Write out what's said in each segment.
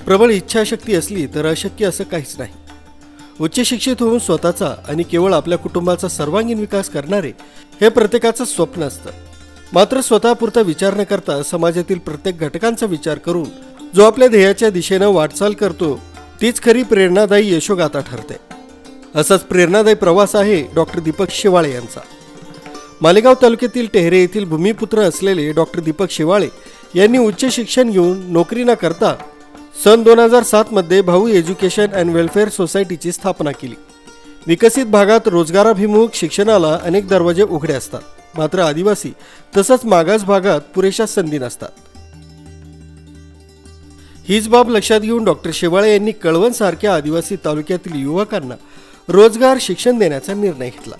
प्रबळ इच्छाशक्ती असली तर अशक्य असं काहीच नाही। उच्च शिक्षित होऊन स्वतःचा आणि केवळ आपल्या कुटुंबाचा सर्वांगीण विकास करणारे हे प्रत्येकाचं स्वप्न असतं। मात्र स्वतःपुरता विचार न करता समाजातील प्रत्येक घटकांचा विचार करून जो आपल्या ध्येयाच्या दिशेने वाटचाल करतो तीच खरी प्रेरणादायी यशोगाथा ठरते। असाच प्रेरणादायी प्रवास आहे डॉक्टर दीपक शेवाळे यांचा। मालेगाव तालुक्यातील टेहरे येथील भूमिपुत्र असलेले डॉक्टर दीपक शेवाळे यांनी उच्च शिक्षण घेऊन नोकरी न करता सन 2007 मध्ये भाऊ एज्युकेशन अँड वेलफेअर सोसायटीची स्थापना केली। विकसित भागात रोजगाराभिमुख शिक्षणाला अनेक दरवाजे उघडे असतात, मात्र आदिवासी तसंच मागास भागात पुरेशा संधी नसतात। हीच बाब लक्षात घेऊन डॉक्टर शेवाळे यांनी कळवण सारख्या आदिवासी तालुक्यातील युवकांना रोजगार शिक्षण देण्याचा निर्णय घेतला।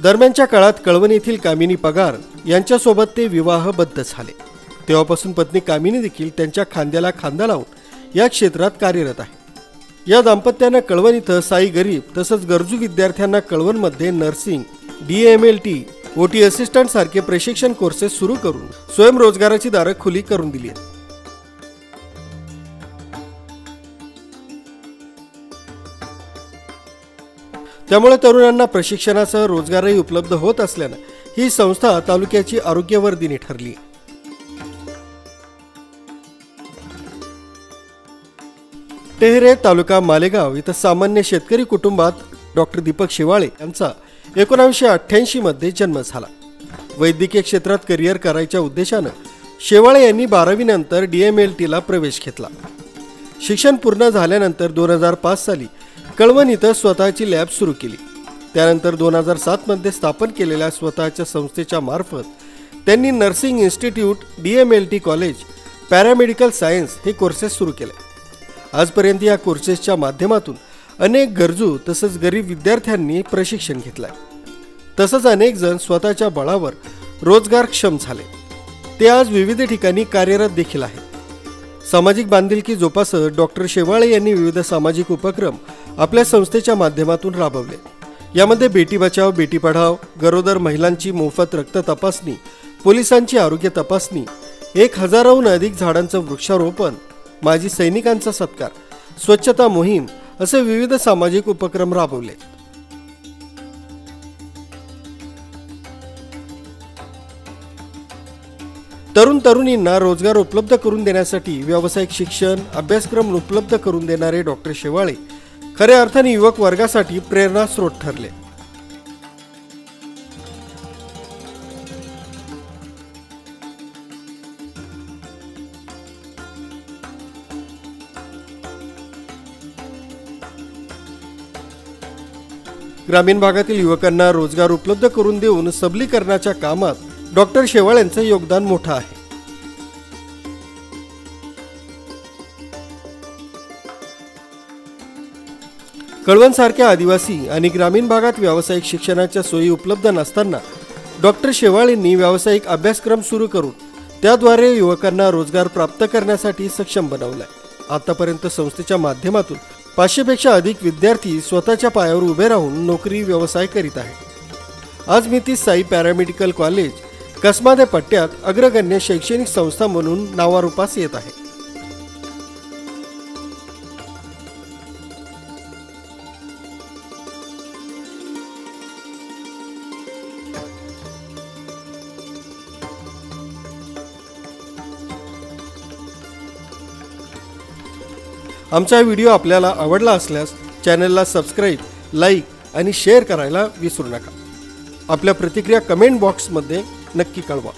दरम्यानच्या काळात कळवण येथील कामिनी पगार यांच्यासोबत ते विवाहबद्ध झाले। तेव्हापासून पत्नी कामिनी देखील त्यांच्या खांद्याला खांदा लावून या क्षेत्रात कार्यरत आहे। या दाम्पत्यानं कळवण इथं साई गरीब तसंच गरजू विद्यार्थ्यांना कळवणमध्ये नर्सिंग, DMLT, OT असिस्टंट सारखे प्रशिक्षण कोर्सेस सुरू करून स्वयंरोजगाराची दारं खुली करून दिली आहेत। त्यामुळे तरुणांना प्रशिक्षणासह रोजगारही उपलब्ध होत असल्याने ही संस्था तालुक्याची आरोग्यवर्धिनी ठरली। टेहरे तालुका मालेगाव इथं सामान्य शेतकरी कुटुंबात डॉक्टर दीपक शेवाळे यांचा 1988 मध्ये जन्म झाला। वैद्यकीय क्षेत्रात करिअर करायच्या उद्देशाने शेवाळे यांनी 12वी नंतर DMLT ला प्रवेश घेतला। शिक्षण पूर्ण झाल्यानंतर 2005 साली कळवण इथं स्वतःची लॅब सुरू केली। त्यानंतर 2007 मध्ये स्थापन केलेल्या स्वतःच्या संस्थेच्या मार्फत त्यांनी nursing institute, DMLT college, paramedical science हे कोर्सेस सुरू केले। आजपर्यंत या कोर्सेसच्या माध्यमातून अनेक गरजू तसंच गरीब विद्यार्थ्यांनी प्रशिक्षण घेतलंय। तसंच अनेक जण स्वतःच्या बळावर रोजगारक्षम झाले। ते आज विविध ठिकाणी कार्यरत देखील आहेत। सामाजिक बांधिलकी जोपासत डॉक्टर शेवाळे यांनी विविध सामाजिक उपक्रम आपल्या संस्थेच्या माध्यमातून राबवले। यामध्ये बेटी बचाव बेटी पढाव, गरोदर महिलांची मोफत रक्त तपासणी, पोलिसांची आरोग्य तपासणी, 1000हून अधिक झाडांचं वृक्षारोपण, माजी सैनिकांचा सत्कार, स्वच्छता मोहीम असे विविध सामाजिक उपक्रम राबवले। तरुण तरुणींना रोजगार उपलब्ध करून देण्यासाठी व्यावसायिक शिक्षण अभ्यासक्रम उपलब्ध करून देणारे डॉक्टर शेवाळे खऱ्या अर्थाने युवक वर्गासाठी प्रेरणा स्रोत ठरले। ग्रामीण भागातील युवकांना रोजगार उपलब्ध करून देऊन सबलीकरणाच्या कामात डॉक्टर शेवाळ्यांचं योगदान मोठं आहे। कळवण सारख्या आदिवासी आणि ग्रामीण भागात व्यावसायिक शिक्षणाच्या सोयी उपलब्ध नसताना डॉक्टर शेवाळेंनी व्यावसायिक अभ्यासक्रम सुरू करून त्याद्वारे युवकांना रोजगार प्राप्त करण्यासाठी सक्षम बनवलाय। आतापर्यंत संस्थेच्या माध्यमातून 500 पेक्षा अधिक विद्यार्थी स्वतःच्या पायावर उभे राहून नोकरी व्यवसाय करीत आहेत। आज मी ती साई पॅरामेडिकल कॉलेज कसमादे पट्ट्यात अग्रगण्य शैक्षणिक संस्था म्हणून नावारूपास येत आहे। आमचा व्हिडिओ आपल्याला आवडला असल्यास चॅनलला सबस्क्राईब, लाईक आणि शेअर करायला विसरू नका। आपल्या प्रतिक्रिया कमेंट बॉक्समध्ये नक्की कळवा।